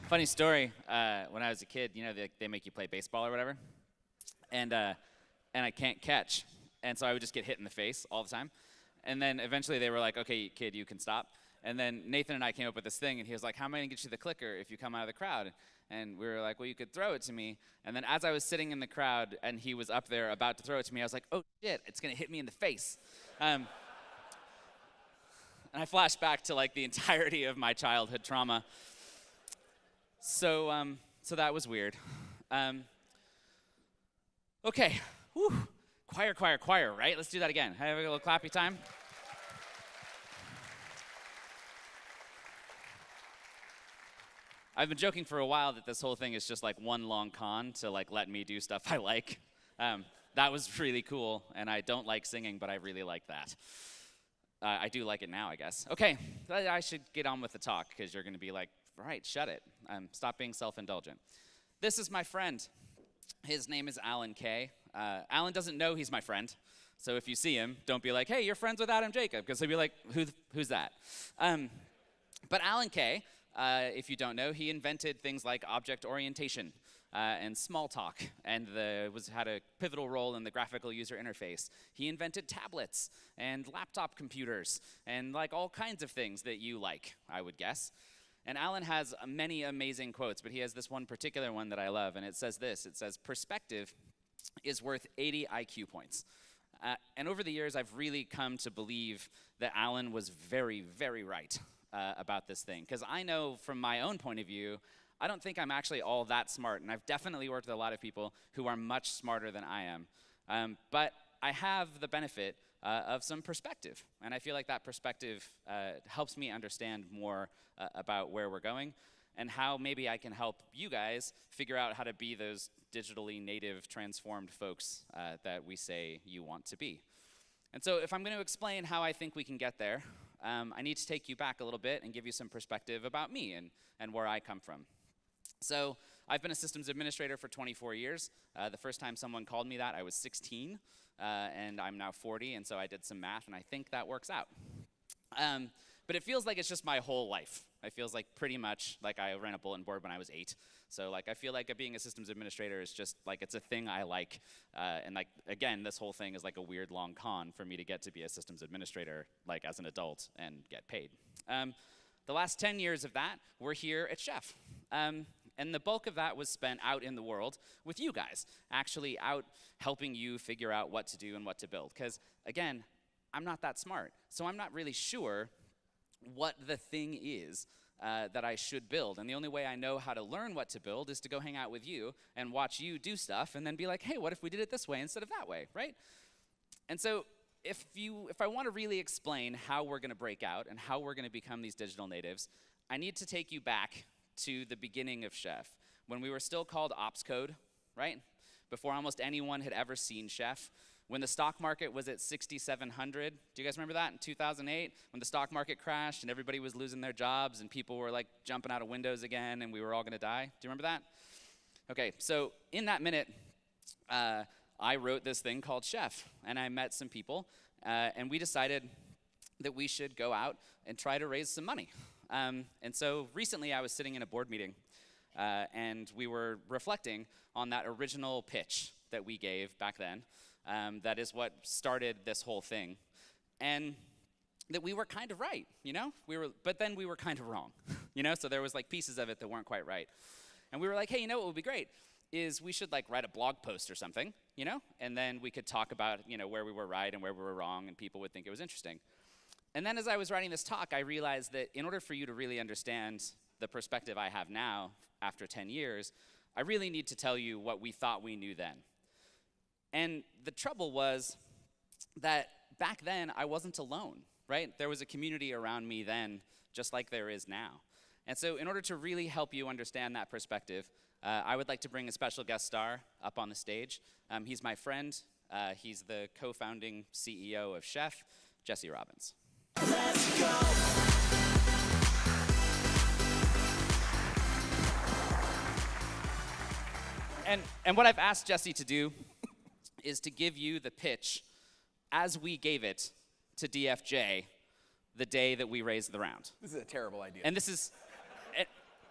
Funny story, when I was a kid, you know, they make you play baseball or whatever, and I can't catch, and so I would just get hit in the face all the time. And then eventually they were like, okay, kid, you can stop. And then Nathan and I came up with this thing, and he was like, how am I gonna get you the clicker if you come out of the crowd? And we were like, well, you could throw it to me. And then as I was sitting in the crowd and he was up there about to throw it to me, I was like, oh shit, it's gonna hit me in the face. And I flashed back to like the entirety of my childhood trauma. So that was weird. Okay, whew. Choir, choir, choir, right? Let's do that again. Have a little clappy time. I've been joking for a while that this whole thing is just like one long con to like let me do stuff I like. That was really cool, and I don't like singing, but I really like that. I do like it now, I guess. Okay, I should get on with the talk, because you're gonna be like, right, shut it. Stop being self-indulgent. This is my friend. His name is Alan Kay. Alan doesn't know he's my friend, so if you see him, don't be like, hey, you're friends with Adam Jacob, because he'll be like, who's that? But Alan Kay, if you don't know, he invented things like object orientation and small talk, and had a pivotal role in the graphical user interface. He invented tablets and laptop computers and like all kinds of things that you like, I would guess. And Alan has many amazing quotes, but he has this one particular one that I love, and it says this. It says, perspective is worth 80 IQ points. And over the years, I've really come to believe that Alan was very, very right about this thing. Because I know from my own point of view, I don't think I'm actually all that smart, and I've definitely worked with a lot of people who are much smarter than I am. But I have the benefit of some perspective, and I feel like that perspective helps me understand more about where we're going and how maybe I can help you guys figure out how to be those digitally native, transformed folks that we say you want to be. And so if I'm going to explain how I think we can get there, I need to take you back a little bit and give you some perspective about me and where I come from. So I've been a systems administrator for 24 years. The first time someone called me that, I was 16, and I'm now 40, and so I did some math, and I think that works out. But it feels like it's just my whole life. It feels like pretty much like I ran a bulletin board when I was 8. So like I feel like being a systems administrator is just like it's a thing I like. And like again, this whole thing is like a weird long con for me to get to be a systems administrator like as an adult and get paid. The last 10 years of that were here at Chef. And the bulk of that was spent out in the world with you guys, actually out helping you figure out what to do and what to build. Because again, I'm not that smart, so I'm not really sure what the thing is that I should build. And the only way I know how to learn what to build is to go hang out with you and watch you do stuff and then be like, hey, what if we did it this way instead of that way, right? And so if I want to really explain how we're going to break out and how we're going to become these digital natives, I need to take you back to the beginning of Chef, when we were still called Ops Code, right? Before almost anyone had ever seen Chef. When the stock market was at 6,700, do you guys remember that in 2008? When the stock market crashed and everybody was losing their jobs and people were like jumping out of windows again and we were all gonna die? Do you remember that? Okay, so in that minute, I wrote this thing called Chef, and I met some people, and we decided that we should go out and try to raise some money. And so recently I was sitting in a board meeting, and we were reflecting on that original pitch that we gave back then. That is what started this whole thing. And that we were kind of right, you know? But then we were kind of wrong, you know? So there was like pieces of it that weren't quite right. And we were like, hey, you know what would be great is we should like write a blog post or something, you know? And then we could talk about, you know, where we were right and where we were wrong, and people would think it was interesting. And then as I was writing this talk, I realized that in order for you to really understand the perspective I have now after 10 years, I really need to tell you what we thought we knew then. And the trouble was that back then, I wasn't alone, right? There was a community around me then, just like there is now. And so in order to really help you understand that perspective, I would like to bring a special guest star up on the stage. He's my friend. He's the co-founding CEO of Chef, Jesse Robbins. Let's go. And what I've asked Jesse to do is to give you the pitch as we gave it to DFJ the day that we raised the round. This is a terrible idea. And this is,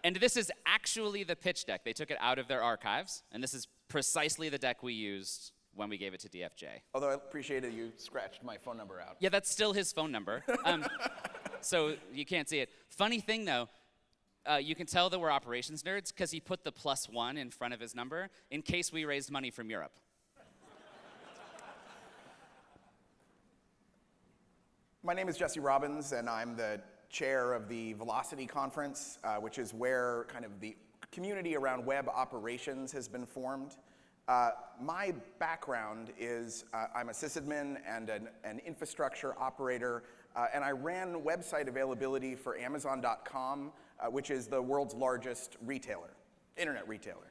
And this is actually the pitch deck. They took it out of their archives, and this is precisely the deck we used when we gave it to DFJ. Although I appreciated you scratched my phone number out. Yeah, that's still his phone number. So you can't see it. Funny thing, though, you can tell that we're operations nerds because he put the +1 in front of his number in case we raised money from Europe. My name is Jesse Robbins, and I'm the chair of the Velocity Conference, which is where kind of the community around web operations has been formed. My background is I'm a sysadmin and an infrastructure operator, and I ran website availability for Amazon.com, which is the world's largest retailer, internet retailer.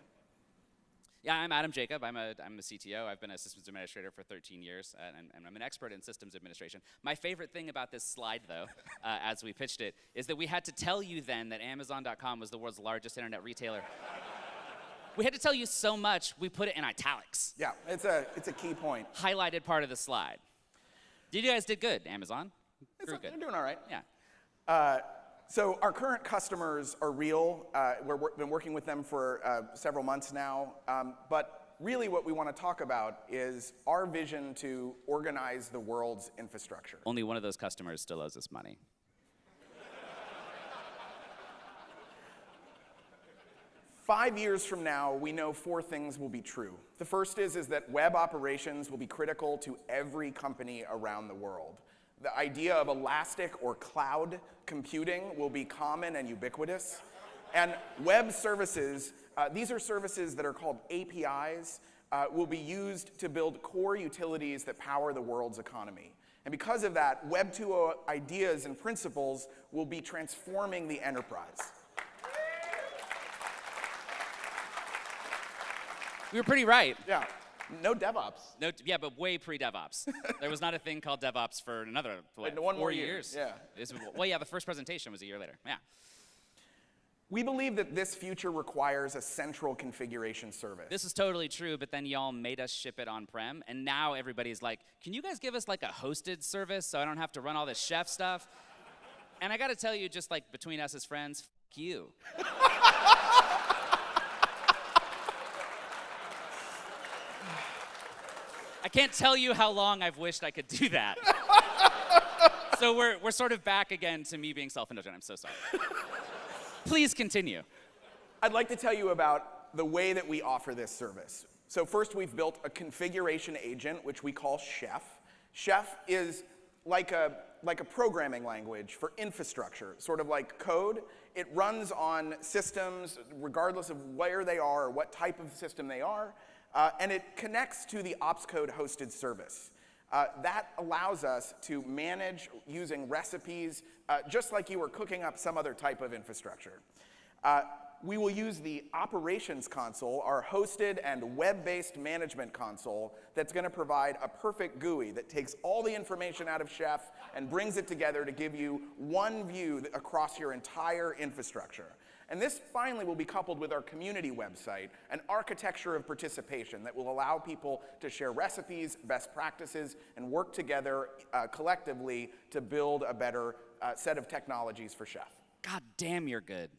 Yeah, I'm Adam Jacob. I'm a CTO. I've been a systems administrator for 13 years, and I'm an expert in systems administration. My favorite thing about this slide, though, as we pitched it, is that we had to tell you then that Amazon.com was the world's largest internet retailer. We had to tell you so much, we put it in italics. Yeah, it's a key point. Highlighted part of the slide. You guys did good, Amazon. Grew good. You're doing all right. Yeah. So our current customers are real. We've been working with them for several months now. But really what we want to talk about is our vision to organize the world's infrastructure. Only one of those customers still owes us money. Five years from now, we know 4 things will be true. The first is that web operations will be critical to every company around the world. The idea of elastic or cloud computing will be common and ubiquitous. And web services, these are services that are called APIs, will be used to build core utilities that power the world's economy. And because of that, Web 2.0 ideas and principles will be transforming the enterprise. We were pretty right. Yeah. No DevOps. No, yeah, but way pre-DevOps. There was not a thing called DevOps for another One 4 more years. Yeah. Well, yeah, the first presentation was a year later. Yeah. We believe that this future requires a central configuration service. This is totally true, but then y'all made us ship it on-prem, and now everybody's like, can you guys give us like a hosted service so I don't have to run all this chef stuff? And I gotta tell you, just like between us as friends, f you. I can't tell you how long I've wished I could do that. So we're sort of back again to me being self-indulgent. I'm so sorry. Please continue. I'd like to tell you about the way that we offer this service. So first, we've built a configuration agent, which we call Chef. Chef is like a programming language for infrastructure, sort of like code. It runs on systems regardless of where they are or what type of system they are. And it connects to the ops code hosted service. That allows us to manage using recipes, just like you were cooking up some other type of infrastructure. We will use the operations console, our hosted and web-based management console, that's going to provide a perfect GUI that takes all the information out of Chef and brings it together to give you one view across your entire infrastructure. And this finally will be coupled with our community website, an architecture of participation that will allow people to share recipes, best practices, and work together collectively to build a better set of technologies for Chef. God damn, you're good.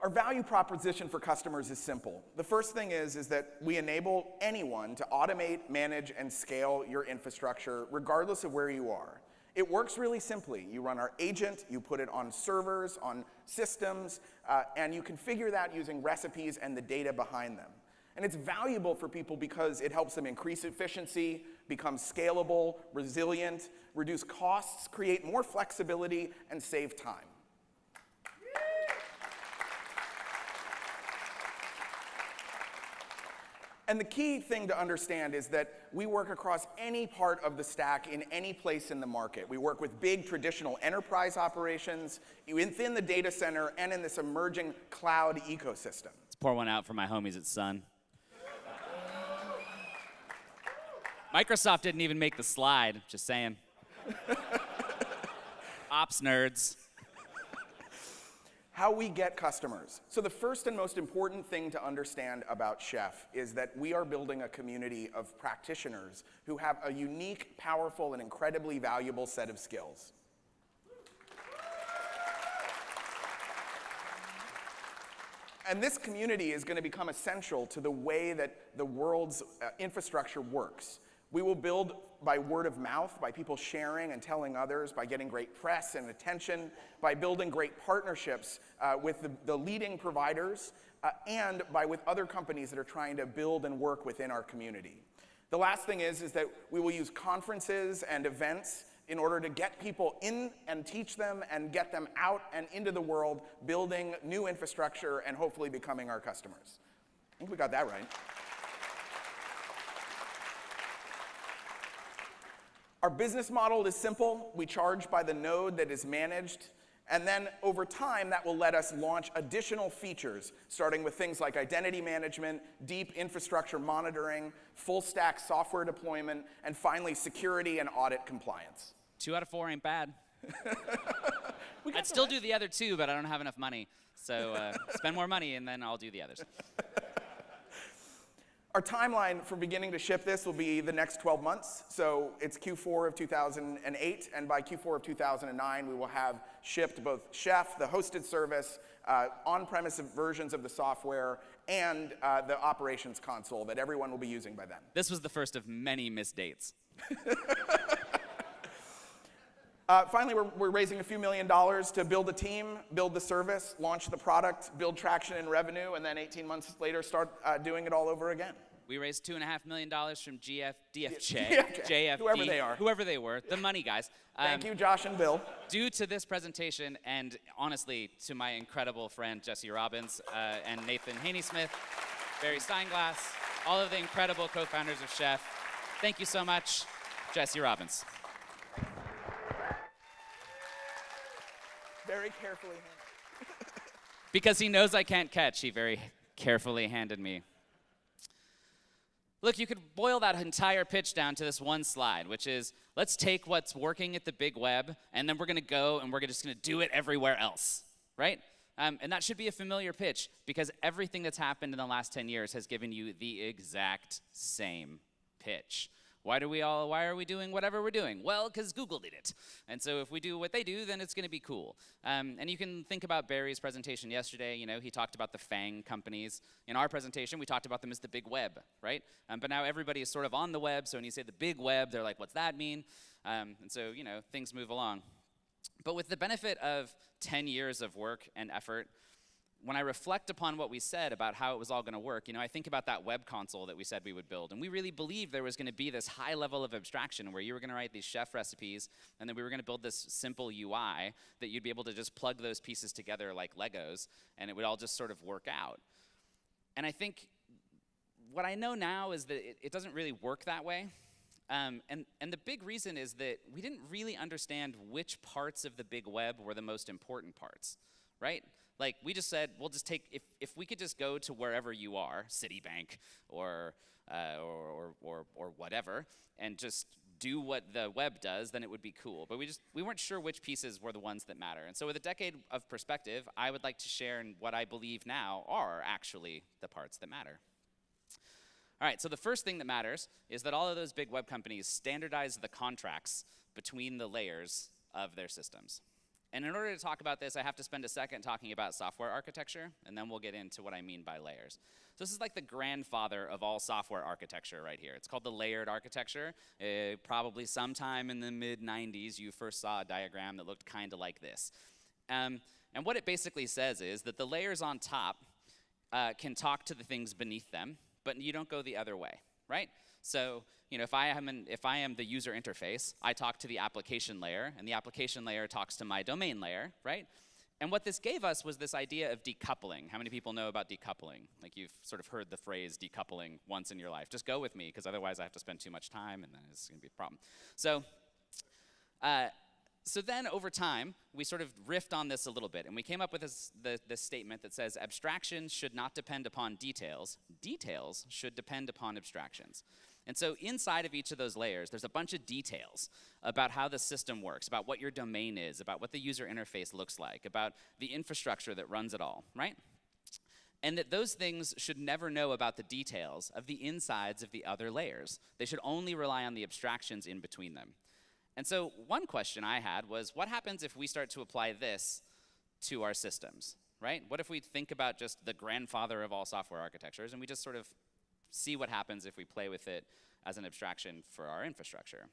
Our value proposition for customers is simple. The first thing is that we enable anyone to automate, manage, and scale your infrastructure regardless of where you are. It works really simply. You run our agent, you put it on servers, on systems, and you configure that using recipes and the data behind them. And it's valuable for people because it helps them increase efficiency, become scalable, resilient, reduce costs, create more flexibility, and save time. And the key thing to understand is that we work across any part of the stack in any place in the market. We work with big traditional enterprise operations, within the data center, and in this emerging cloud ecosystem. Let's pour one out for my homies at Sun. Microsoft didn't even make the slide, just saying. Ops nerds. How we get customers. So the first and most important thing to understand about Chef is that we are building a community of practitioners who have a unique, powerful, and incredibly valuable set of skills. And this community is going to become essential to the way that the world's infrastructure works. We will build by word of mouth, by people sharing and telling others, by getting great press and attention, by building great partnerships with the leading providers, and with other companies that are trying to build and work within our community. The last thing is that we will use conferences and events in order to get people in and teach them and get them out and into the world, building new infrastructure and hopefully becoming our customers. I think we got that right. Our business model is simple. We charge by the node that is managed. And then over time, that will let us launch additional features, starting with things like identity management, deep infrastructure monitoring, full stack software deployment, and finally, security and audit compliance. 2 out of 4 ain't bad. I'd still do the other 2, but I don't have enough money. So spend more money, and then I'll do the others. Our timeline for beginning to ship this will be the next 12 months. So it's Q4 of 2008, and by Q4 of 2009, we will have shipped both Chef, the hosted service, on-premise versions of the software, and the operations console that everyone will be using by then. This was the first of many missed dates. Finally, we're raising a few $1 million to build a team, build the service, launch the product, build traction and revenue, and then 18 months later start doing it all over again. We raised $2.5 million from DFJ, JFD, JFD, whoever they were, the money guys. Thank you, Josh and Bill. Due to this presentation, and honestly, to my incredible friend Jesse Robbins and Nathan Haney-Smith, Barry Steinglass, all of the incredible co-founders of Chef, thank you so much, Jesse Robbins. Very carefully handed. Because he knows I can't catch, he very carefully handed me. Look, you could boil that entire pitch down to this one slide, which is, let's take what's working at the big web, and then we're going to go and we're just going to do it everywhere else, right? And that should be a familiar pitch, because everything that's happened in the last 10 years has given you the exact same pitch. Why are we doing whatever we're doing? Well, because Google did it. And so if we do what they do, then it's going to be cool. And you can think about Barry's presentation yesterday. You know, he talked about the FANG companies. In our presentation, we talked about them as the big web, right? But now everybody is sort of on the web. So when you say the big web, they're like, what's that mean? And so, you know, things move along. But with the benefit of 10 years of work and effort, when I reflect upon what we said about how it was all going to work, you know, I think about that web console that we said we would build. And we really believed there was going to be this high level of abstraction where you were going to write these chef recipes, and then we were going to build this simple UI that you'd be able to just plug those pieces together like Legos, and it would all just sort of work out. And I think what I know now is that it doesn't really work that way. And the big reason is that we didn't really understand which parts of the big web were the most important parts, right? Like, we just said, we'll just take, if we could just go to wherever you are, Citibank or whatever, and just do what the web does, then it would be cool. But we weren't sure which pieces were the ones that matter. And so with a decade of perspective, I would like to share what I believe now are actually the parts that matter. All right, so the first thing that matters is that all of those big web companies standardize the contracts between the layers of their systems. And in order to talk about this, I have to spend a second talking about software architecture, and then we'll get into what I mean by layers. So this is like the grandfather of all software architecture right here. It's called the layered architecture. Probably sometime in the mid-90s, you first saw a diagram that looked kind of like this. And what it basically says is that the layers on top can talk to the things beneath them, but you don't go the other way, right? So, you know, if I am the user interface, I talk to the application layer, and the application layer talks to my domain layer, right? And what this gave us was this idea of decoupling. How many people know about decoupling? Like, you've sort of heard the phrase decoupling once in your life. Just go with me, because otherwise I have to spend too much time, and then it's going to be a problem. So then over time, we sort of riffed on this a little bit, and we came up with this statement that says abstractions should not depend upon details. Details should depend upon abstractions. And so inside of each of those layers, there's a bunch of details about how the system works, about what your domain is, about what the user interface looks like, about the infrastructure that runs it all, right? And that those things should never know about the details of the insides of the other layers. They should only rely on the abstractions in between them. And so one question I had was, what happens if we start to apply this to our systems? right? What if we think about just the grandfather of all software architectures, and we just sort of see what happens if we play with it as an abstraction for our infrastructure?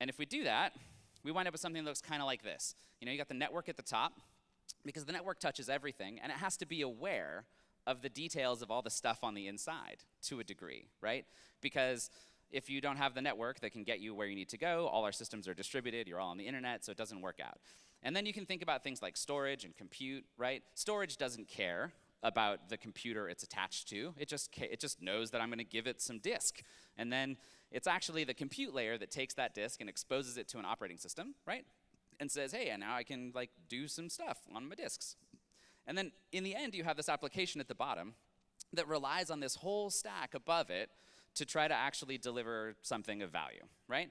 And if we do that, we wind up with something that looks kind of like this. You got the network at the top, because the network touches everything, and it has to be aware of the details of all the stuff on the inside to a degree, right? Because if you don't have the network that can get you where you need to go, all our systems are distributed, you're all on the internet, so it doesn't work out. And then you can think about things like storage and compute, right? Storage doesn't care about the computer it's attached to. It just knows that I'm going to give it some disk. And then it's actually the compute layer that takes that disk and exposes it to an operating system, right? And says, hey, and now I can do some stuff on my disks. And then in the end, you have this application at the bottom that relies on this whole stack above it to try to actually deliver something of value, right?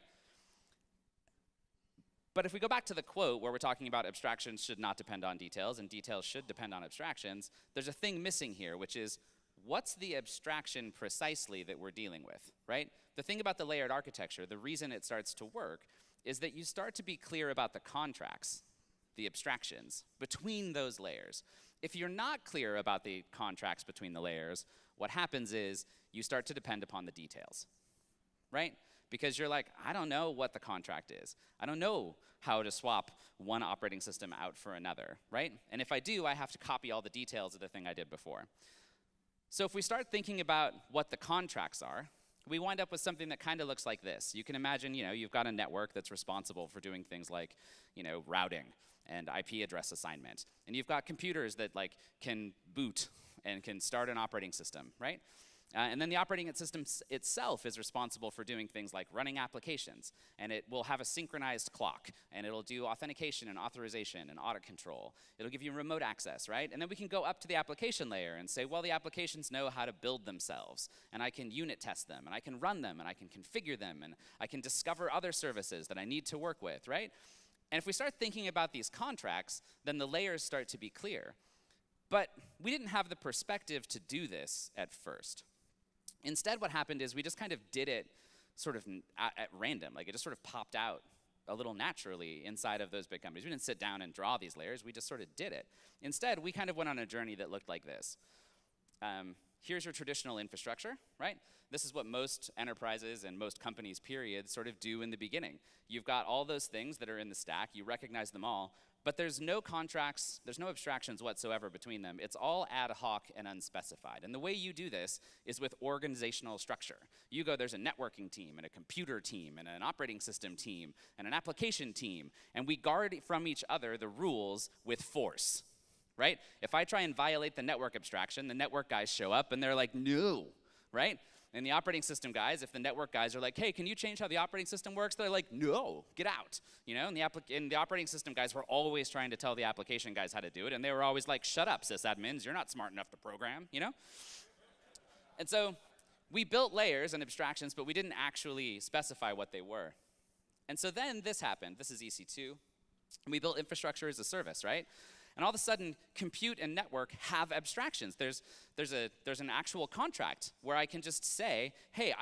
But if we go back to the quote where we're talking about abstractions should not depend on details and details should depend on abstractions, there's a thing missing here, which is what's the abstraction precisely that we're dealing with, right? The thing about the layered architecture, the reason it starts to work is that you start to be clear about the contracts, the abstractions, between those layers. If you're not clear about the contracts between the layers, what happens is you start to depend upon the details, right? Because you're like, I don't know what the contract is. I don't know how to swap one operating system out for another, right? And if I do, I have to copy all the details of the thing I did before. So if we start thinking about what the contracts are, we wind up with something that kind of looks like this. You can imagine, you've got a network that's responsible for doing things like, routing and IP address assignment. And you've got computers that can boot and can start an operating system, right? And then the operating system itself is responsible for doing things like running applications. And it will have a synchronized clock. And it'll do authentication and authorization and audit control. It'll give you remote access, right? And then we can go up to the application layer and say, well, the applications know how to build themselves. And I can unit test them. And I can run them. And I can configure them. And I can discover other services that I need to work with, right? And if we start thinking about these contracts, then the layers start to be clear. But we didn't have the perspective to do this at first. Instead, what happened is we just kind of did it sort of at random. It just sort of popped out a little naturally inside of those big companies. We didn't sit down and draw these layers. We just sort of did it. Instead, we kind of went on a journey that looked like this. Here's your traditional infrastructure, right? This is what most enterprises and most companies, period, sort of do in the beginning. You've got all those things that are in the stack. You recognize them all. But there's no contracts, there's no abstractions whatsoever between them. It's all ad hoc and unspecified. And the way you do this is with organizational structure. You go, there's a networking team, and a computer team, and an operating system team, and an application team. And we guard from each other the rules with force, right? If I try and violate the network abstraction, the network guys show up, and they're like, no, right? And the operating system guys, if the network guys are like, hey, can you change how the operating system works? They're like, no, get out. And the operating system guys were always trying to tell the application guys how to do it, and they were always like, shut up, sysadmins, you're not smart enough to program, And so we built layers and abstractions, but we didn't actually specify what they were. And so then this happened. This is EC2. And we built infrastructure as a service, right? And all of a sudden, compute and network have abstractions. There's an actual contract where I can just say, hey,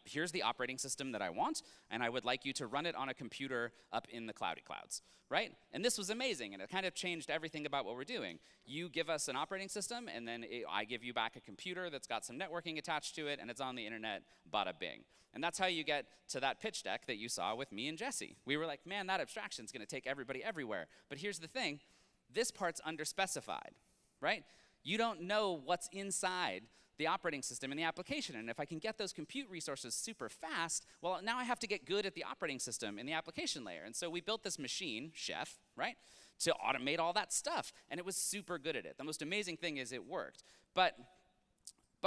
here's the operating system that I want, and I would like you to run it on a computer up in the cloudy clouds, right? And this was amazing, and it kind of changed everything about what we're doing. You give us an operating system, and then I give you back a computer that's got some networking attached to it, and it's on the internet, bada bing. And that's how you get to that pitch deck that you saw with me and Jesse. We were like, man, that abstraction's gonna take everybody everywhere. But here's the thing. This part's underspecified, right? You don't know what's inside the operating system and the application. And if I can get those compute resources super fast, well, now I have to get good at the operating system in the application layer. And so we built this machine, Chef, right, to automate all that stuff. And it was super good at it. The most amazing thing is it worked. But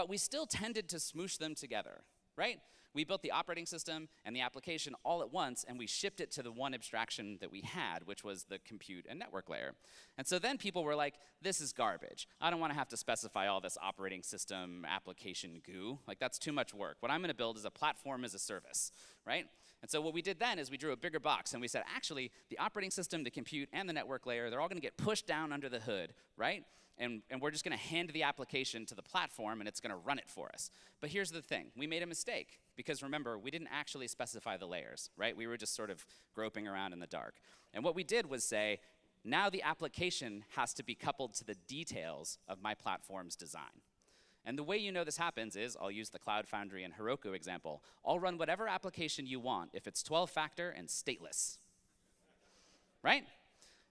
we still tended to smoosh them together, right? We built the operating system and the application all at once, and we shipped it to the one abstraction that we had, which was the compute and network layer. And so then people were like, this is garbage. I don't want to have to specify all this operating system application goo. That's too much work. What I'm going to build is a platform as a service, right? And so what we did then is we drew a bigger box, and we said, actually, the operating system, the compute, and the network layer, they're all going to get pushed down under the hood, right? And we're just going to hand the application to the platform, and it's going to run it for us. But here's the thing. We made a mistake. Because remember, we didn't actually specify the layers, right? We were just sort of groping around in the dark. And what we did was say, now the application has to be coupled to the details of my platform's design. And the way you know this happens is, I'll use the Cloud Foundry and Heroku example. I'll run whatever application you want if it's 12-factor and stateless, right?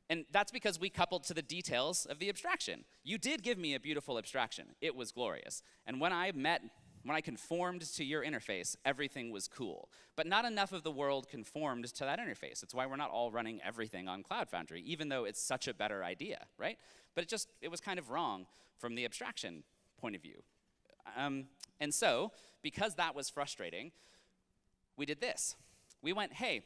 And that's because we coupled to the details of the abstraction. You did give me a beautiful abstraction. It was glorious. And when I conformed to your interface, everything was cool. But not enough of the world conformed to that interface. It's why we're not all running everything on Cloud Foundry, even though it's such a better idea, right? But it was kind of wrong from the abstraction point of view. And so, because that was frustrating, we did this. We went, hey,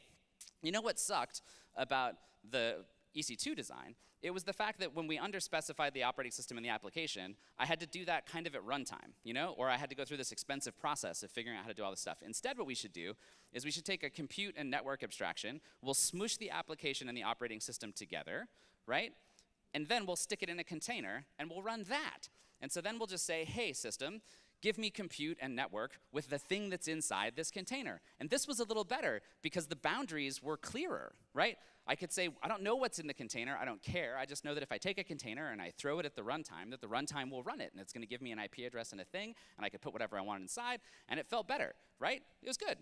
you know what sucked about the EC2 design? It was the fact that when we underspecified the operating system in the application, I had to do that kind of at runtime, or I had to go through this expensive process of figuring out how to do all this stuff. Instead, what we should do is we should take a compute and network abstraction, we'll smoosh the application and the operating system together, right? And then we'll stick it in a container, and we'll run that. And so then we'll just say, hey, system, give me compute and network with the thing that's inside this container. And this was a little better because the boundaries were clearer, right? I could say, I don't know what's in the container, I don't care. I just know that if I take a container and I throw it at the runtime, that the runtime will run it. And it's going to give me an IP address and a thing, and I could put whatever I want inside, and it felt better, right? It was good.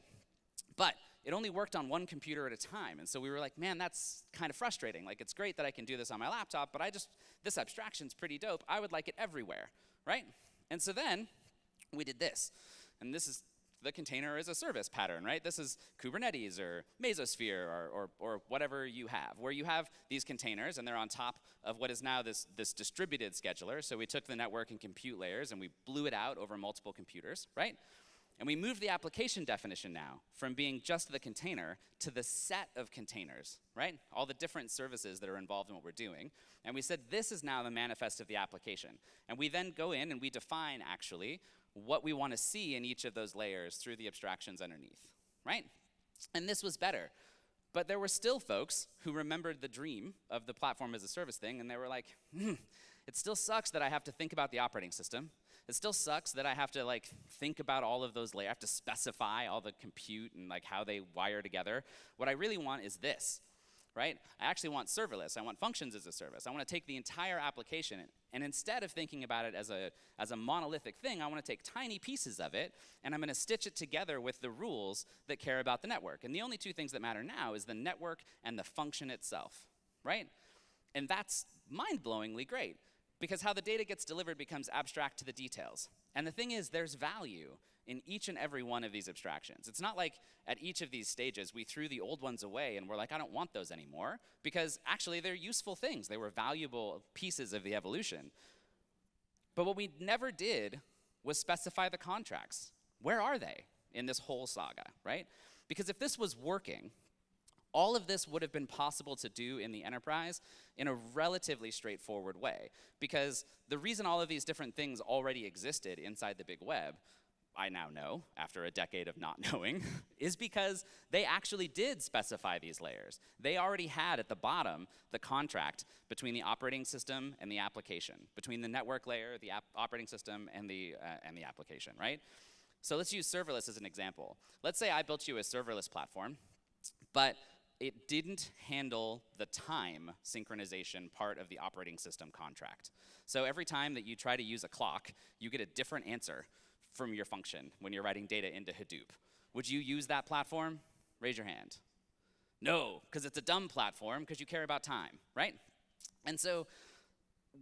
But it only worked on one computer at a time. And so we were like, man, that's kind of frustrating. Like, it's great that I can do this on my laptop, but this abstraction's pretty dope. I would like it everywhere, right? And so then we did this. And this is the container as a service pattern, right? This is Kubernetes or Mesosphere or whatever you have, where you have these containers and they're on top of what is now this distributed scheduler. So we took the network and compute layers and we blew it out over multiple computers, right? And we moved the application definition now from being just the container to the set of containers, right? All the different services that are involved in what we're doing. And we said this is now the manifest of the application. And we then go in and we define, actually, what we want to see in each of those layers through the abstractions underneath, right? And this was better. But there were still folks who remembered the dream of the platform as a service thing, and they were like, it still sucks that I have to think about the operating system. It still sucks that I have to think about all of those layers. I have to specify all the compute and how they wire together. What I really want is this, right? I actually want serverless. I want functions as a service. I want to take the entire application, and instead of thinking about it as a monolithic thing, I want to take tiny pieces of it, and I'm going to stitch it together with the rules that care about the network. And the only two things that matter now is the network and the function itself, right? And that's mind-blowingly great, because how the data gets delivered becomes abstract to the details. And the thing is, there's value in each and every one of these abstractions. It's not like at each of these stages we threw the old ones away and we're like, I don't want those anymore, because actually they're useful things. They were valuable pieces of the evolution. But what we never did was specify the contracts. Where are they in this whole saga, right? Because if this was working, all of this would have been possible to do in the enterprise in a relatively straightforward way. Because the reason all of these different things already existed inside the big web, I now know, after a decade of not knowing, is because they actually did specify these layers. They already had at the bottom the contract between the operating system and the application, between the network layer, the operating system, and the application, right? So let's use serverless as an example. Let's say I built you a serverless platform, but it didn't handle the time synchronization part of the operating system contract. So every time that you try to use a clock, you get a different answer from your function when you're writing data into Hadoop. Would you use that platform? Raise your hand. No, because it's a dumb platform because you care about time, right? And so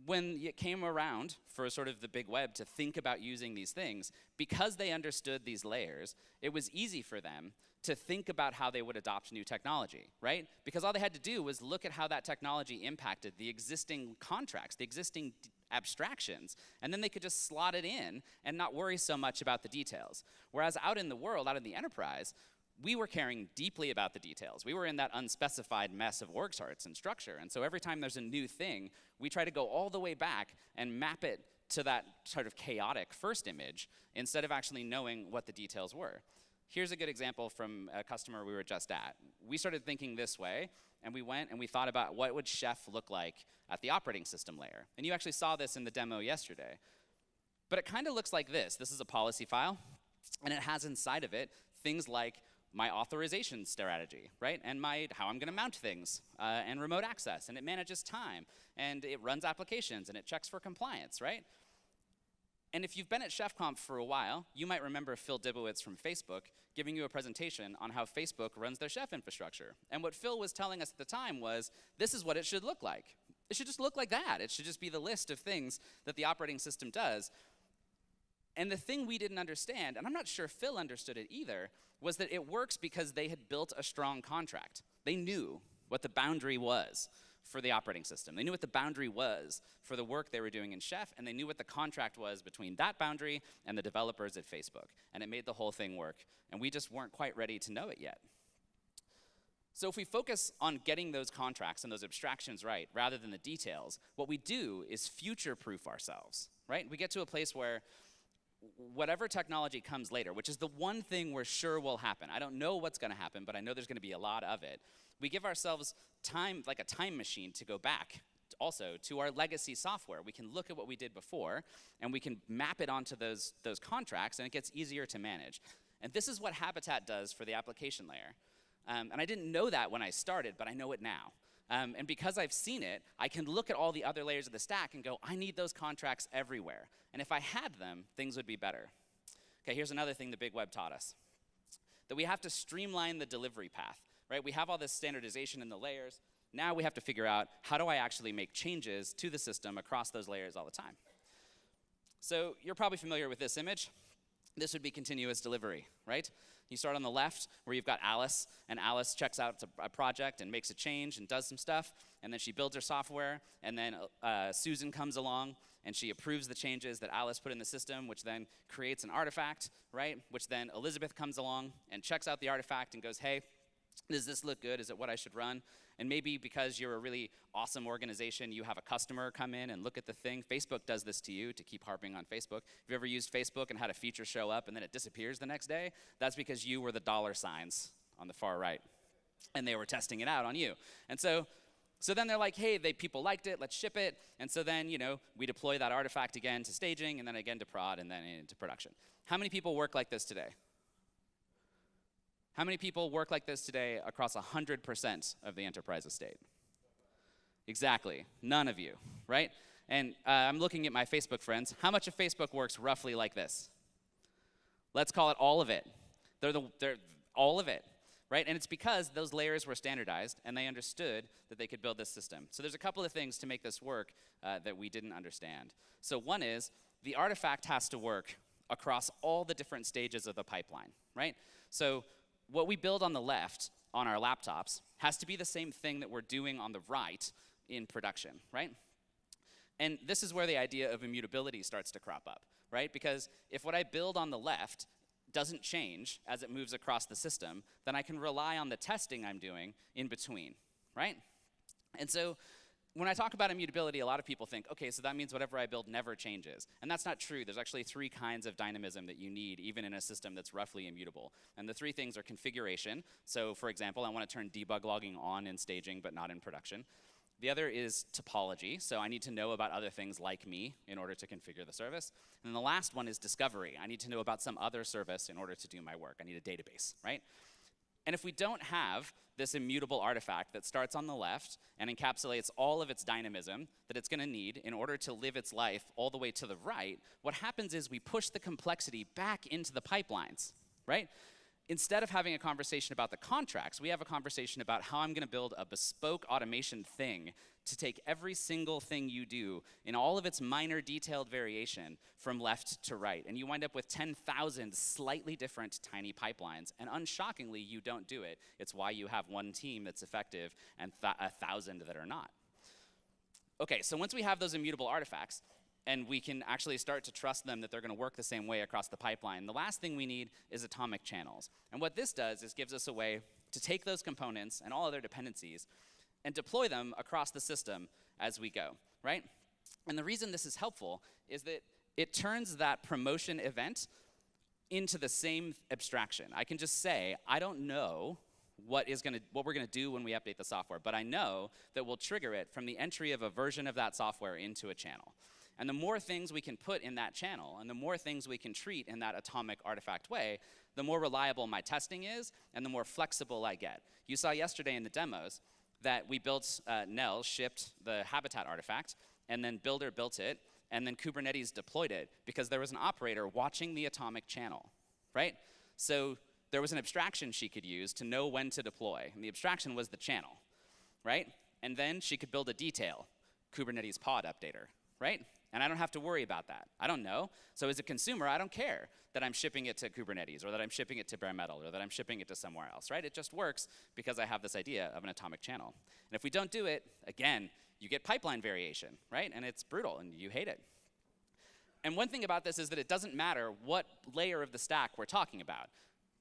when it came around for sort of the big web to think about using these things, because they understood these layers, it was easy for them to think about how they would adopt new technology, right? Because all they had to do was look at how that technology impacted the existing contracts, the existing abstractions, and then they could just slot it in and not worry so much about the details. Whereas out in the world, out in the enterprise, we were caring deeply about the details. We were in that unspecified mess of org charts and structure, and so every time there's a new thing, we try to go all the way back and map it to that sort of chaotic first image instead of actually knowing what the details were. Here's a good example from a customer we were just at. We started thinking this way, and we went and we thought about what would Chef look like at the operating system layer. And you actually saw this in the demo yesterday. But it kind of looks like this. This is a policy file, and it has inside of it things like my authorization strategy, right? And how I'm gonna mount things, and remote access, and it manages time, and it runs applications, and it checks for compliance, right? And if you've been at ChefConf for a while, you might remember Phil Dibowitz from Facebook giving you a presentation on how Facebook runs their chef infrastructure. And what Phil was telling us at the time was, this is what it should look like. It should just look like that. It should just be the list of things that the operating system does. And the thing we didn't understand, and I'm not sure Phil understood it either, was that it works because they had built a strong contract. They knew what the boundary was for the operating system. They knew what the boundary was for the work they were doing in Chef, and they knew what the contract was between that boundary and the developers at Facebook. And it made the whole thing work. And we just weren't quite ready to know it yet. So if we focus on getting those contracts and those abstractions right, rather than the details, what we do is future-proof ourselves, right? We get to a place where whatever technology comes later, which is the one thing we're sure will happen. I don't know what's gonna happen, but I know there's gonna be a lot of it. We give ourselves time, like a time machine, to go back also to our legacy software. We can look at what we did before, and we can map it onto those contracts, and it gets easier to manage. And this is what Habitat does for the application layer. And I didn't know that when I started, but I know it now. And because I've seen it, I can look at all the other layers of the stack and go, I need those contracts everywhere. And if I had them, things would be better. Okay, here's another thing the big web taught us. That we have to streamline the delivery path, right? We have all this standardization in the layers. Now we have to figure out, how do I actually make changes to the system across those layers all the time? So you're probably familiar with this image. This would be continuous delivery, right? You start on the left, where you've got Alice, and Alice checks out a project and makes a change and does some stuff, and then she builds her software, and then Susan comes along, and she approves the changes that Alice put in the system, which then creates an artifact, right? Which then Elizabeth comes along and checks out the artifact and goes, hey, does this look good? Is it what I should run? And maybe because you're a really awesome organization, you have a customer come in and look at the thing. Facebook does this to you, to keep harping on Facebook. Have you ever used Facebook and had a feature show up and then it disappears the next day? That's because you were the dollar signs on the far right, and they were testing it out on you. And so then they're like, hey, people liked it, let's ship it. And so then, we deploy that artifact again to staging, and then again to prod, and then into production. How many people work like this today? How many people work like this today across 100% of the enterprise estate? Exactly, none of you, right? And I'm looking at my Facebook friends. How much of Facebook works roughly like this? Let's call it all of it. They're all of it, right? And it's because those layers were standardized, and they understood that they could build this system. So there's a couple of things to make this work that we didn't understand. So one is, the artifact has to work across all the different stages of the pipeline, right? So what we build on the left on our laptops has to be the same thing that we're doing on the right in production, right? And this is where the idea of immutability starts to crop up, right? Because if what I build on the left doesn't change as it moves across the system, then I can rely on the testing I'm doing in between, right? And so when I talk about immutability, a lot of people think, okay, so that means whatever I build never changes. And that's not true. There's actually 3 kinds of dynamism that you need, even in a system that's roughly immutable. And the 3 things are configuration. So for example, I want to turn debug logging on in staging, but not in production. The other is topology. So I need to know about other things like me in order to configure the service. And then the last one is discovery. I need to know about some other service in order to do my work. I need a database, right? And if we don't have this immutable artifact that starts on the left and encapsulates all of its dynamism that it's gonna need in order to live its life all the way to the right, what happens is we push the complexity back into the pipelines, right? Instead of having a conversation about the contracts, we have a conversation about how I'm gonna build a bespoke automation thing to take every single thing you do in all of its minor detailed variation from left to right. And you wind up with 10,000 slightly different tiny pipelines. And unshockingly, you don't do it. It's why you have one team that's effective and 1,000 that are not. Okay, so once we have those immutable artifacts, and we can actually start to trust them that they're gonna work the same way across the pipeline, the last thing we need is atomic channels. And what this does is gives us a way to take those components and all other dependencies and deploy them across the system as we go, right? And the reason this is helpful is that it turns that promotion event into the same abstraction. I can just say, I don't know what we're gonna do when we update the software, but I know that we'll trigger it from the entry of a version of that software into a channel. And the more things we can put in that channel, and the more things we can treat in that atomic artifact way, the more reliable my testing is, and the more flexible I get. You saw yesterday in the demos that we built, Nell shipped the habitat artifact, and then Builder built it, and then Kubernetes deployed it, because there was an operator watching the atomic channel, right? So there was an abstraction she could use to know when to deploy, and the abstraction was the channel, right? And then she could build a detail, Kubernetes pod updater, right? And I don't have to worry about that. I don't know. So as a consumer, I don't care that I'm shipping it to Kubernetes, or that I'm shipping it to bare metal, or that I'm shipping it to somewhere else, right? It just works because I have this idea of an atomic channel. And if we don't do it, again, you get pipeline variation, right? And it's brutal, and you hate it. And one thing about this is that it doesn't matter what layer of the stack we're talking about.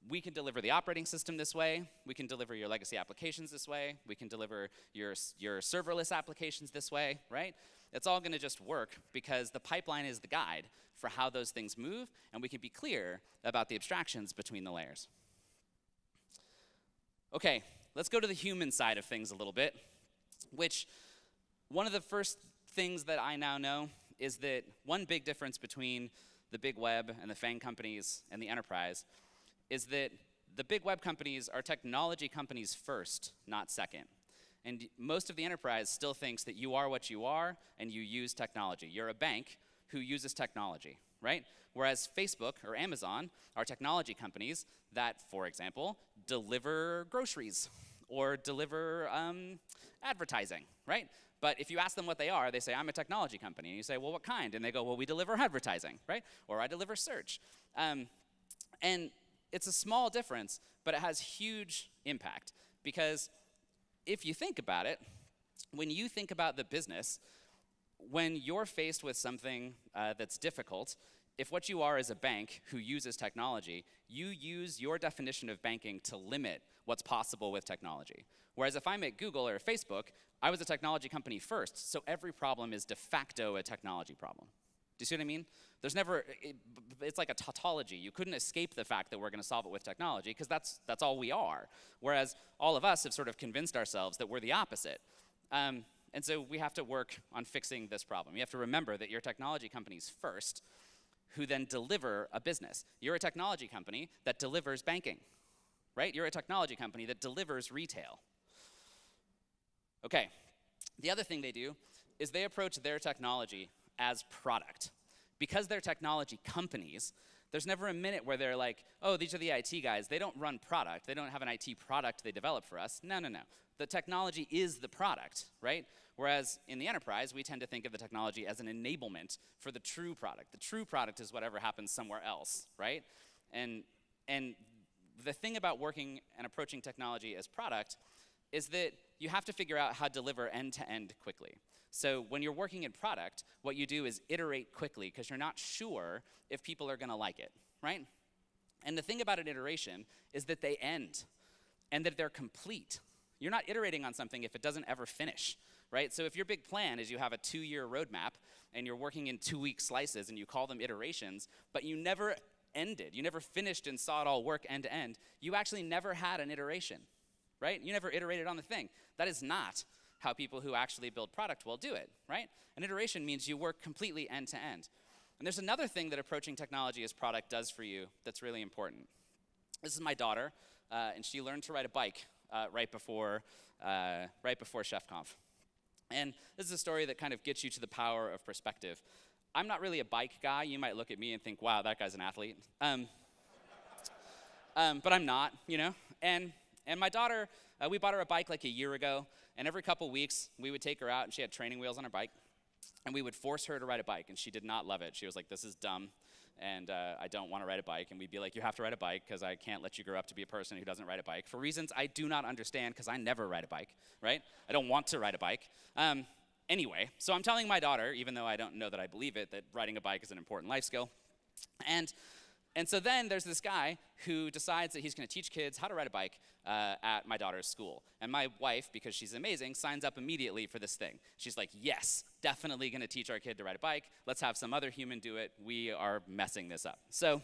We can deliver the operating system this way. We can deliver your legacy applications this way. We can deliver your serverless applications this way, right? It's all going to just work because the pipeline is the guide for how those things move, and we can be clear about the abstractions between the layers. Okay, let's go to the human side of things a little bit, which one of the first things that I now know is that one big difference between the big web and the FANG companies and the enterprise is that the big web companies are technology companies first, not second. And most of the enterprise still thinks that you are what you are and you use technology. You're a bank who uses technology, right? Whereas Facebook or Amazon are technology companies that, for example, deliver groceries or deliver advertising, right? But if you ask them what they are, they say, I'm a technology company. And you say, well, what kind? And they go, well, we deliver advertising, right? Or I deliver search. And it's a small difference, but it has huge impact. Because if you think about it, when you think about the business, when you're faced with something that's difficult, if what you are is a bank who uses technology, you use your definition of banking to limit what's possible with technology. Whereas if I'm at Google or Facebook, I was a technology company first, so every problem is de facto a technology problem. Do you see what I mean? There's never, it's like a tautology. You couldn't escape the fact that we're going to solve it with technology, because that's all we are. Whereas all of us have sort of convinced ourselves that we're the opposite. And so we have to work on fixing this problem. You have to remember that you're technology companies first, who then deliver a business. You're a technology company that delivers banking, right? You're a technology company that delivers retail. Okay, the other thing they do is they approach their technology as product. Because they're technology companies, there's never a minute where they're like, oh, these are the IT guys. They don't run product. They don't have an IT product they develop for us. No, no, no. The technology is the product, right? Whereas in the enterprise, we tend to think of the technology as an enablement for the true product. The true product is whatever happens somewhere else, right? And the thing about working and approaching technology as product is that you have to figure out how to deliver end-to-end quickly. So when you're working in product, what you do is iterate quickly, because you're not sure if people are going to like it, right? And the thing about an iteration is that they end, and that they're complete. You're not iterating on something if it doesn't ever finish, right? So if your big plan is you have a 2-year roadmap, and you're working in 2-week slices, and you call them iterations, but you never ended, you never finished and saw it all work end to end, you actually never had an iteration, right? You never iterated on the thing. That is not how people who actually build product will do it, right? An iteration means you work completely end to end. And there's another thing that approaching technology as product does for you that's really important. This is my daughter, and she learned to ride a bike right before ChefConf. And this is a story that kind of gets you to the power of perspective. I'm not really a bike guy. You might look at me and think, wow, that guy's an athlete. But I'm not, you know? And my daughter, we bought her a bike like a year ago, and every couple weeks, we would take her out, and she had training wheels on her bike, and we would force her to ride a bike, and she did not love it. She was like, this is dumb, and I don't want to ride a bike. And we'd be like, you have to ride a bike, because I can't let you grow up to be a person who doesn't ride a bike, for reasons I do not understand, because I never ride a bike, right? I don't want to ride a bike. Anyway, so I'm telling my daughter, even though I don't know that I believe it, that riding a bike is an important life skill. And so then there's this guy who decides that he's going to teach kids how to ride a bike at my daughter's school. And my wife, because she's amazing, signs up immediately for this thing. She's like, yes, definitely going to teach our kid to ride a bike. Let's have some other human do it. We are messing this up. So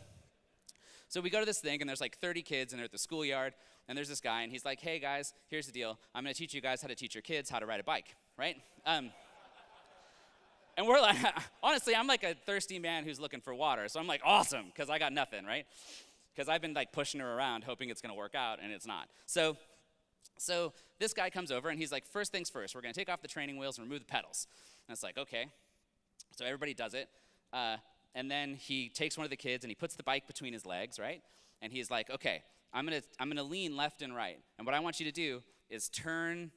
we go to this thing, and there's like 30 kids, and they're at the schoolyard. And there's this guy, and he's like, hey, guys, here's the deal. I'm going to teach you guys how to teach your kids how to ride a bike, right? And we're like, honestly, I'm like a thirsty man who's looking for water. So I'm like, awesome, because I got nothing, right? Because I've been like pushing her around, hoping it's going to work out, and it's not. So this guy comes over, and he's like, first things first, we're going to take off the training wheels and remove the pedals. And it's like, okay. So everybody does it. And then he takes one of the kids, and he puts the bike between his legs, right? And he's like, okay, I'm gonna lean left and right. And what I want you to do is turn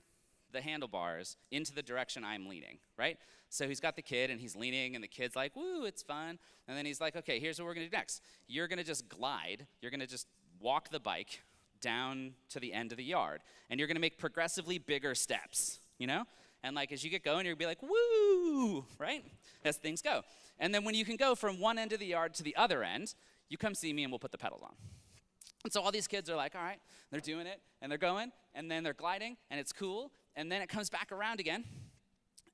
the handlebars into the direction I'm leaning, right? So he's got the kid, and he's leaning, and the kid's like, woo, it's fun. And then he's like, okay, here's what we're gonna do next. You're gonna just glide. You're gonna just walk the bike down to the end of the yard. And you're gonna make progressively bigger steps, you know? And like as you get going, you're gonna be like, woo, right? As things go. And then when you can go from one end of the yard to the other end, you come see me and we'll put the pedals on. And so all these kids are like, all right, they're doing it, and they're going, and then they're gliding, and it's cool, and then it comes back around again,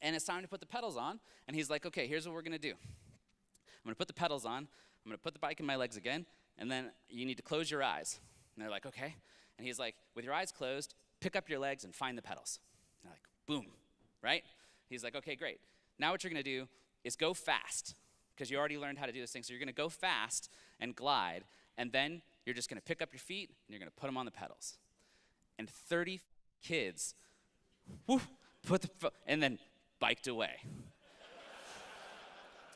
and it's time to put the pedals on, and he's like, okay, here's what we're gonna do. I'm gonna put the pedals on, I'm gonna put the bike in my legs again, and then you need to close your eyes. And they're like, okay. And he's like, with your eyes closed, pick up your legs and find the pedals. And they're like, boom, right? He's like, okay, great. Now what you're gonna do is go fast, because you already learned how to do this thing. So you're gonna go fast and glide, and then you're just gonna pick up your feet, and you're gonna put them on the pedals. And 30 kids, whoo, and then biked away.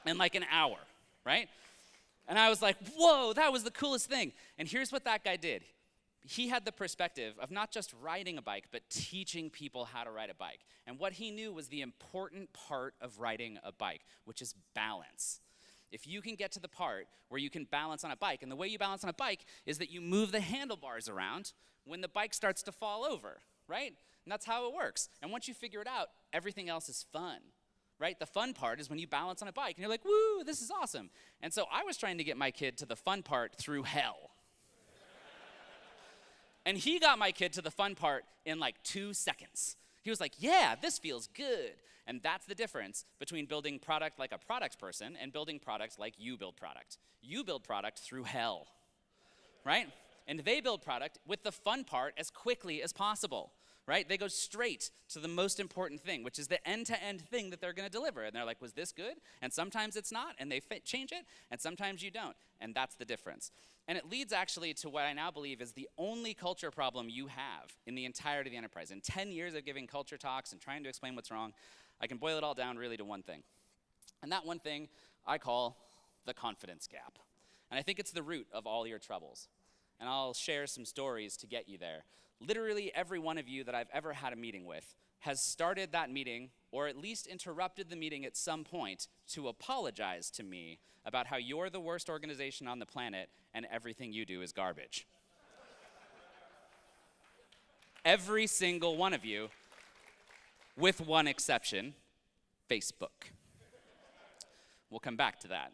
In like an hour, right? And I was like, whoa, that was the coolest thing. And here's what that guy did. He had the perspective of not just riding a bike, but teaching people how to ride a bike. And what he knew was the important part of riding a bike, which is balance. If you can get to the part where you can balance on a bike, and the way you balance on a bike is that you move the handlebars around when the bike starts to fall over, right? And that's how it works. And once you figure it out, everything else is fun, right? The fun part is when you balance on a bike, and you're like, woo, this is awesome. And so I was trying to get my kid to the fun part through hell. And he got my kid to the fun part in like 2 seconds. He was like, yeah, this feels good. And that's the difference between building product like a product person and building product like you build product. You build product through hell, right? And they build product with the fun part as quickly as possible, right? They go straight to the most important thing, which is the end-to-end thing that they're gonna deliver. And they're like, was this good? And sometimes it's not, and they change it, and sometimes you don't. And that's the difference. And it leads actually to what I now believe is the only culture problem you have in the entirety of the enterprise. In 10 years of giving culture talks and trying to explain what's wrong, I can boil it all down really to one thing. And that one thing I call the confidence gap. And I think it's the root of all your troubles. And I'll share some stories to get you there. Literally every one of you that I've ever had a meeting with has started that meeting, or at least interrupted the meeting at some point to apologize to me about how you're the worst organization on the planet and everything you do is garbage. Every single one of you, with one exception, Facebook. We'll come back to that.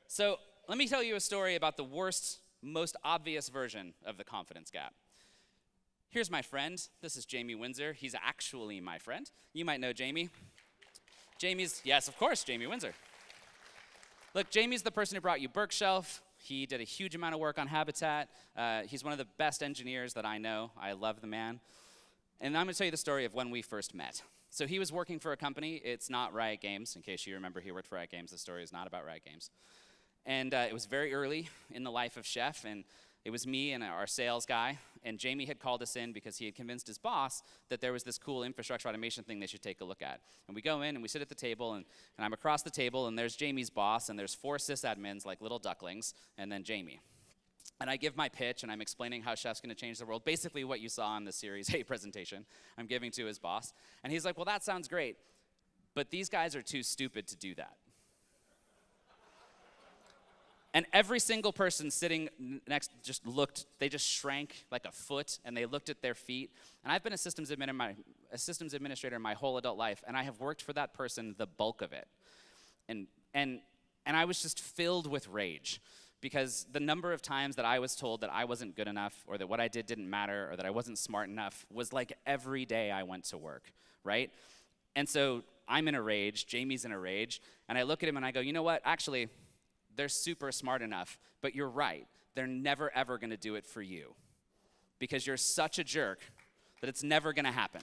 So let me tell you a story about the worst, most obvious version of the confidence gap. Here's my friend. This is Jamie Windsor. He's actually my friend. You might know Jamie. Yes, of course, Jamie Windsor. Look, Jamie's the person who brought you Burkshelf. He did a huge amount of work on Habitat. He's one of the best engineers that I know. I love the man. And I'm gonna tell you the story of when we first met. So he was working for a company. It's not Riot Games. In case you remember, he worked for Riot Games. The story is not about Riot Games. And it was very early in the life of Chef, and it was me and our sales guy, and Jamie had called us in because he had convinced his boss that there was this cool infrastructure automation thing they should take a look at. And we go in and we sit at the table, and I'm across the table, and there's Jamie's boss, and there's 4 sysadmins like little ducklings, and then Jamie. And I give my pitch, and I'm explaining how Chef's gonna change the world, basically what you saw in the Series A presentation I'm giving to his boss. And he's like, well, that sounds great, but these guys are too stupid to do that. And every single person sitting next they just shrank like a foot, and they looked at their feet. And I've been a systems administrator my whole adult life, and I have worked for that person the bulk of it. And I was just filled with rage, because the number of times that I was told that I wasn't good enough, or that what I did didn't matter, or that I wasn't smart enough was like every day I went to work, right? And so I'm in a rage, Jamie's in a rage, and I look at him and I go, you know what, actually, they're super smart enough, but you're right. They're never, ever gonna do it for you, because you're such a jerk that it's never gonna happen.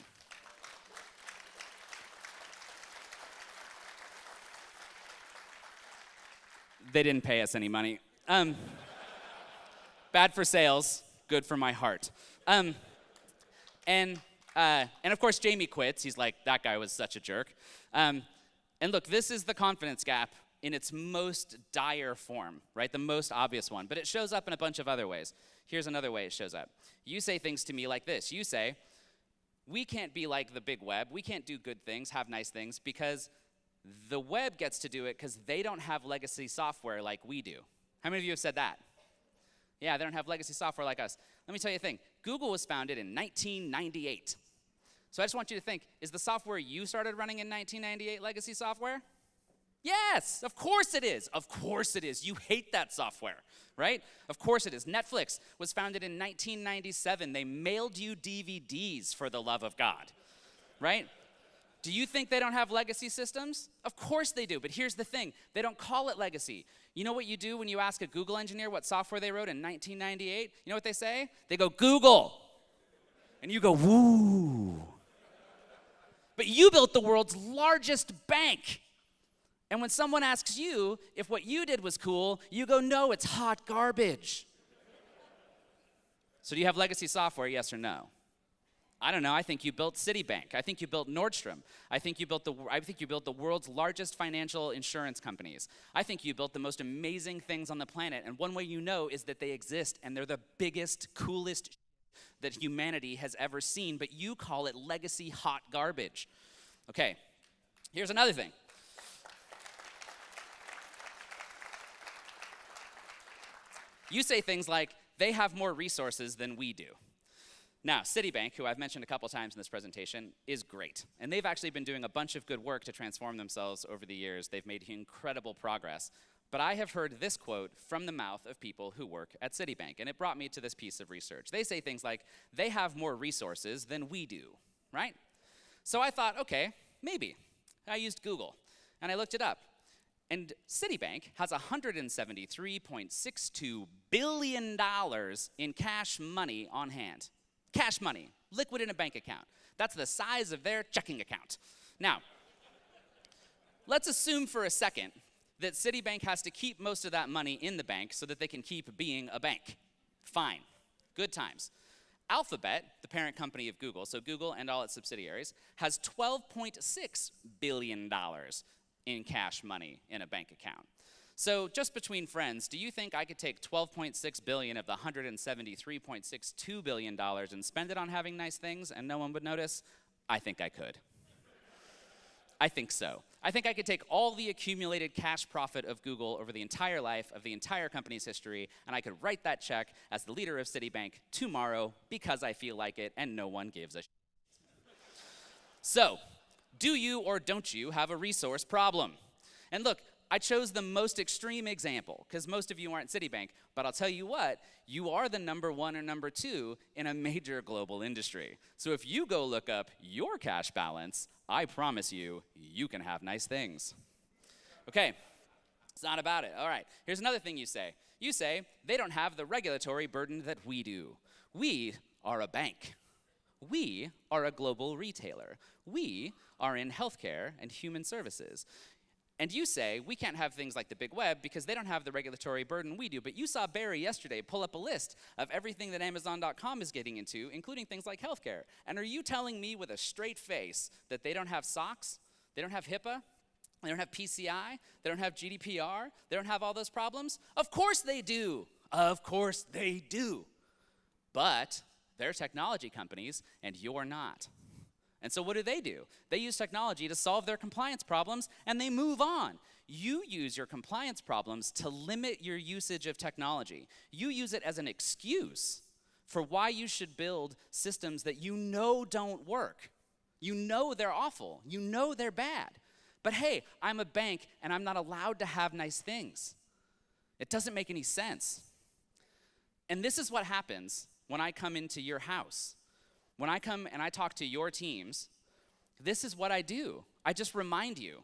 They didn't pay us any money. Bad for sales, good for my heart. And of course, Jamie quits. He's like, that guy was such a jerk. And look, this is the confidence gap in its most dire form, right? The most obvious one. But it shows up in a bunch of other ways. Here's another way it shows up. You say things to me like this. You say, we can't be like the big web. We can't do good things, have nice things, because the web gets to do it because they don't have legacy software like we do. How many of you have said that? Yeah, they don't have legacy software like us. Let me tell you a thing. Google was founded in 1998. So I just want you to think, is the software you started running in 1998 legacy software? Yes, of course it is. Of course it is. You hate that software, right? Of course it is. Netflix was founded in 1997. They mailed you DVDs, for the love of God, right? Do you think they don't have legacy systems? Of course they do, but here's the thing. They don't call it legacy. You know what you do when you ask a Google engineer what software they wrote in 1998? You know what they say? They go, Google. And you go, woo. But you built the world's largest bank. And when someone asks you if what you did was cool, you go, no, it's hot garbage. So do you have legacy software, yes or no? I don't know. I think you built Citibank. I think you built Nordstrom. I think you built the world's largest financial insurance companies. I think you built the most amazing things on the planet. And one way you know is that they exist, and they're the biggest, coolest that humanity has ever seen. But you call it legacy hot garbage. Okay. Here's another thing. You say things like, they have more resources than we do. Now, Citibank, who I've mentioned a couple times in this presentation, is great. And they've actually been doing a bunch of good work to transform themselves over the years. They've made incredible progress. But I have heard this quote from the mouth of people who work at Citibank, and it brought me to this piece of research. They say things like, they have more resources than we do, right? So I thought, okay, maybe. I used Google, and I looked it up. And Citibank has $173.62 billion in cash money on hand. Cash money, liquid in a bank account. That's the size of their checking account. Now, let's assume for a second that Citibank has to keep most of that money in the bank so that they can keep being a bank. Fine, good times. Alphabet, the parent company of Google, so Google and all its subsidiaries, has $12.6 billion in cash money in a bank account. So just between friends, do you think I could take $12.6 billion of the $173.62 billion and spend it on having nice things and no one would notice? I think I could. I think so. I think I could take all the accumulated cash profit of Google over the entire life of the entire company's history, and I could write that check as the leader of Citibank tomorrow because I feel like it and no one gives a shit. So, do you or don't you have a resource problem? And look, I chose the most extreme example because most of you aren't Citibank, but I'll tell you what, you are the number one or number two in a major global industry. So if you go look up your cash balance, I promise you, you can have nice things. Okay, it's not about it. All right, here's another thing you say. You say, they don't have the regulatory burden that we do. We are a bank. We are a global retailer. We are in healthcare and human services. And you say, we can't have things like the big web because they don't have the regulatory burden we do. But you saw Barry yesterday pull up a list of everything that Amazon.com is getting into, including things like healthcare. And are you telling me with a straight face that they don't have SOX, they don't have HIPAA, they don't have PCI, they don't have GDPR, they don't have all those problems? Of course they do. Of course they do. But they're technology companies and you're not. And so what do? They use technology to solve their compliance problems, and they move on. You use your compliance problems to limit your usage of technology. You use it as an excuse for why you should build systems that you know don't work. You know they're awful. You know they're bad. But hey, I'm a bank, and I'm not allowed to have nice things. It doesn't make any sense. And this is what happens when I come into your house. When I come and I talk to your teams, this is what I do. I just remind you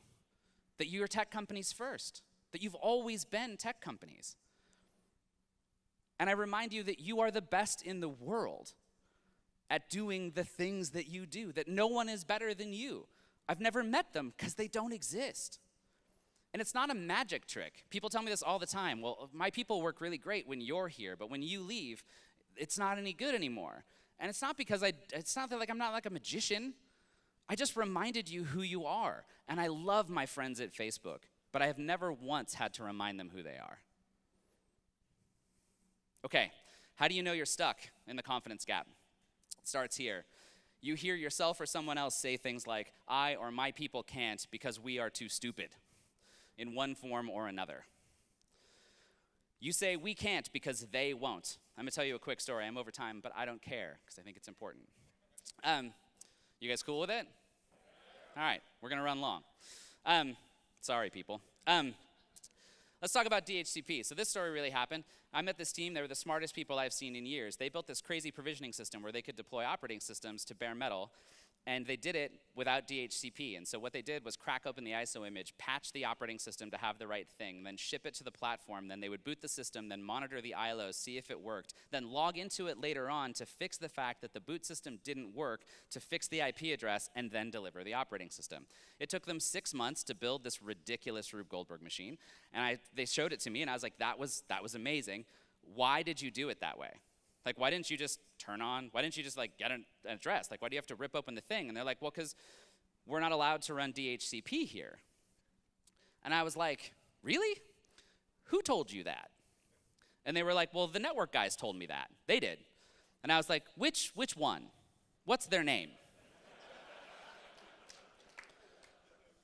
that you're tech companies first, that you've always been tech companies. And I remind you that you are the best in the world at doing the things that you do, that no one is better than you. I've never met them because they don't exist. And it's not a magic trick. People tell me this all the time. Well, my people work really great when you're here, but when you leave, it's not any good anymore. And it's not because it's not that like I'm not like a magician. I just reminded you who you are. And I love my friends at Facebook, but I have never once had to remind them who they are. Okay, how do you know you're stuck in the confidence gap? It starts here. You hear yourself or someone else say things like, I or my people can't because we are too stupid, in one form or another. You say, we can't because they won't. I'm gonna tell you a quick story. I'm over time, but I don't care because I think it's important. You guys cool with it? All right, we're gonna run long. Sorry, people. Let's talk about DHCP. So this story really happened. I met this team. They were the smartest people I've seen in years. They built this crazy provisioning system where they could deploy operating systems to bare metal, and they did it without DHCP. And so what they did was crack open the ISO image, patch the operating system to have the right thing, then ship it to the platform. Then they would boot the system, then monitor the ILOs, see if it worked, then log into it later on to fix the fact that the boot system didn't work, to fix the IP address, and then deliver the operating system. It took them 6 months to build this ridiculous Rube Goldberg machine. And they showed it to me, and I was like, that was amazing. Why did you do it that way? Like, why didn't you just turn on, why didn't you just like get an address? Like, why do you have to rip open the thing? And they're like, well, because we're not allowed to run DHCP here. And I was like, really? Who told you that? And they were like, well, the network guys told me that. They did. And I was like, which one? What's their name?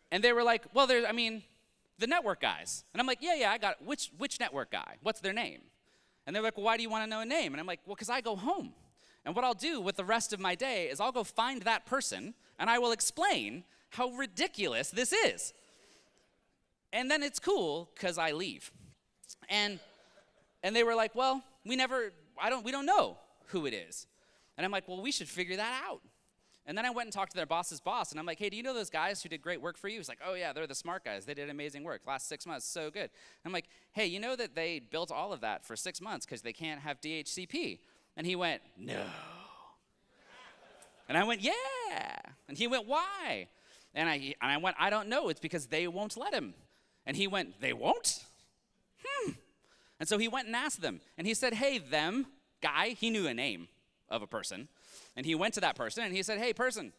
And they were like, well, the network guys. And I'm like, yeah, I got it. Which network guy? What's their name? And they're like, well, why do you want to know a name? And I'm like, well, because I go home. And what I'll do with the rest of my day is I'll go find that person, and I will explain how ridiculous this is. And then it's cool, because I leave. And they were like, well, we don't know who it is. And I'm like, well, we should figure that out. And then I went and talked to their boss's boss, and I'm like, hey, do you know those guys who did great work for you? He's like, oh, yeah, they're the smart guys. They did amazing work. Last 6 months, so good. I'm like, hey, you know that they built all of that for 6 months because they can't have DHCP? And he went, no. And I went, yeah. And he went, why? And I went, I don't know. It's because they won't let him. And he went, they won't? And so he went and asked them. And he said, hey, them guy, he knew a name of a person. And he went to that person and he said, hey, person,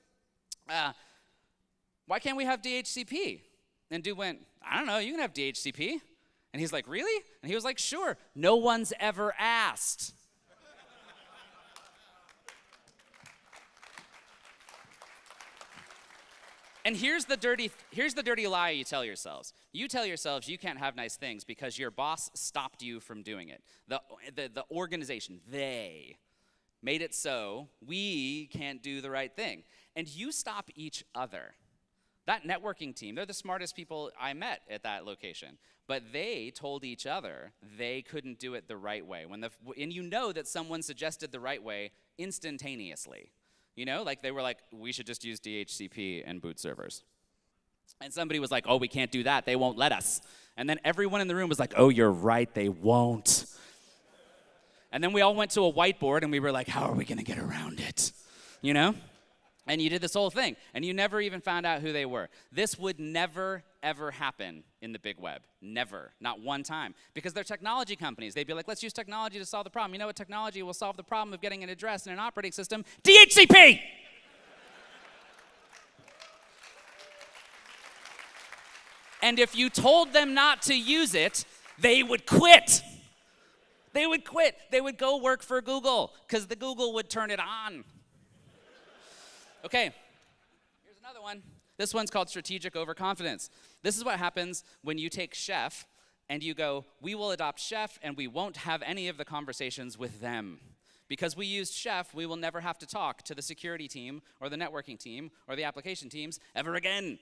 why can't we have DHCP? And dude went, I don't know, you can have DHCP. And he's like, really? And he was like, sure. No one's ever asked. And here's the dirty lie you tell yourselves. You tell yourselves you can't have nice things because your boss stopped you from doing it. The organization, they made it so we can't do the right thing. And you stop each other. That networking team, they're the smartest people I met at that location. But they told each other they couldn't do it the right way. And you know that someone suggested the right way instantaneously. You know, like they were like, we should just use DHCP and boot servers. And somebody was like, oh, we can't do that. They won't let us. And then everyone in the room was like, oh, you're right, they won't. And then we all went to a whiteboard and we were like, how are we going to get around it? You know? And you did this whole thing. And you never even found out who they were. This would never, ever happen in the big web. Never. Not one time. Because they're technology companies. They'd be like, let's use technology to solve the problem. You know what technology will solve the problem of getting an address in an operating system? DHCP! And if you told them not to use it, they would quit. They would quit. They would go work for Google because the Google would turn it on. Okay, here's another one. This one's called strategic overconfidence. This is what happens when you take Chef and you go, we will adopt Chef and we won't have any of the conversations with them. Because we used Chef, we will never have to talk to the security team or the networking team or the application teams ever again.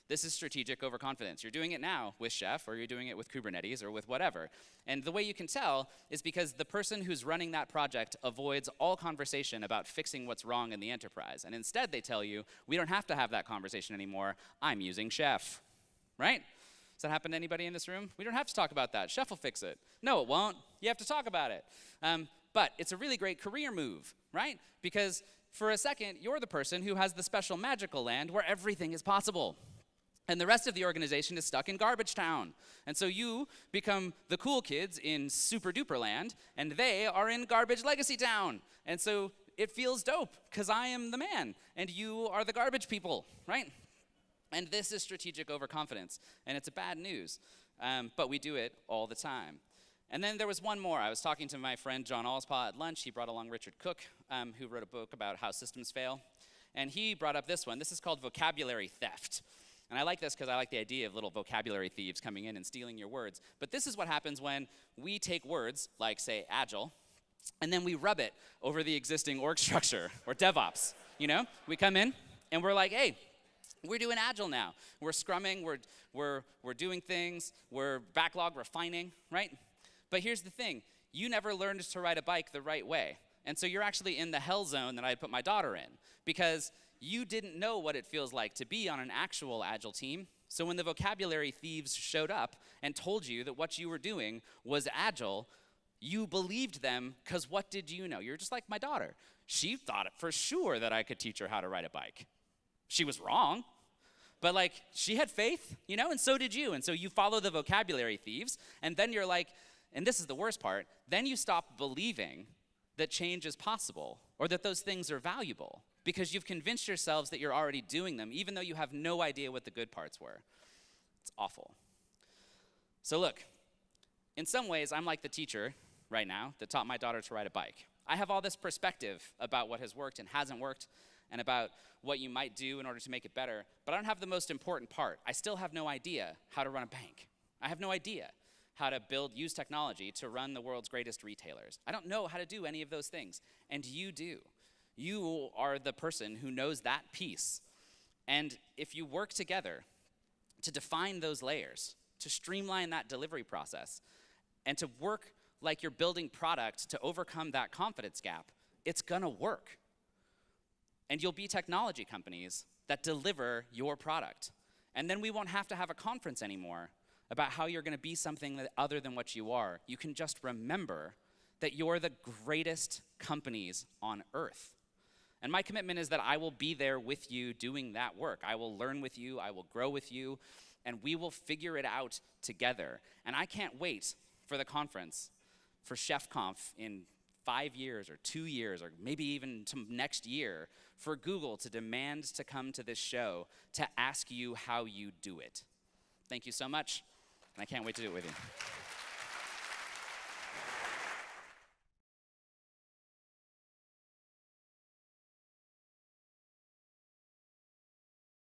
This is strategic overconfidence. You're doing it now with Chef, or you're doing it with Kubernetes, or with whatever. And the way you can tell is because the person who's running that project avoids all conversation about fixing what's wrong in the enterprise. And instead they tell you, we don't have to have that conversation anymore. I'm using Chef, right? Does that happen to anybody in this room? We don't have to talk about that. Chef will fix it. No, it won't. You have to talk about it. But it's a really great career move, right? Because for a second, you're the person who has the special magical land where everything is possible. And the rest of the organization is stuck in garbage town. And so you become the cool kids in super duper land, and they are in garbage legacy town. And so it feels dope, because I am the man, and you are the garbage people, right? And this is strategic overconfidence, and it's a bad news, but we do it all the time. And then there was one more. I was talking to my friend John Allspaw at lunch. He brought along Richard Cook, who wrote a book about how systems fail. And he brought up this one. This is called vocabulary theft. And I like this because I like the idea of little vocabulary thieves coming in and stealing your words. But this is what happens when we take words, like, say, agile, and then we rub it over the existing org structure, or DevOps. You know? We come in, and we're like, hey, we're doing agile now. We're scrumming, we're doing things, we're backlog refining, right? But here's the thing. You never learned to ride a bike the right way. And so you're actually in the hell zone that I put my daughter in, because you didn't know what it feels like to be on an actual agile team. So when the vocabulary thieves showed up and told you that what you were doing was agile, you believed them, because what did you know? You're just like my daughter. She thought for sure that I could teach her how to ride a bike. She was wrong, but like, she had faith, you know, and so did you. And so you follow the vocabulary thieves, and then you're like, and this is the worst part, then you stop believing that change is possible, or that those things are valuable, because you've convinced yourselves that you're already doing them, even though you have no idea what the good parts were. It's awful. So look, in some ways, I'm like the teacher right now that taught my daughter to ride a bike. I have all this perspective about what has worked and hasn't worked, and about what you might do in order to make it better, but I don't have the most important part. I still have no idea how to run a bank. I have no idea how to use technology to run the world's greatest retailers. I don't know how to do any of those things, and you do. You are the person who knows that piece. And if you work together to define those layers, to streamline that delivery process, and to work like you're building product to overcome that confidence gap, it's gonna work. And you'll be technology companies that deliver your product. And then we won't have to have a conference anymore about how you're gonna be something other than what you are. You can just remember that you're the greatest companies on earth. And my commitment is that I will be there with you doing that work. I will learn with you, I will grow with you, and we will figure it out together. And I can't wait for the conference, for ChefConf in 5 years or 2 years, or maybe even to next year, for Google to demand to come to this show to ask you how you do it. Thank you so much, and I can't wait to do it with you.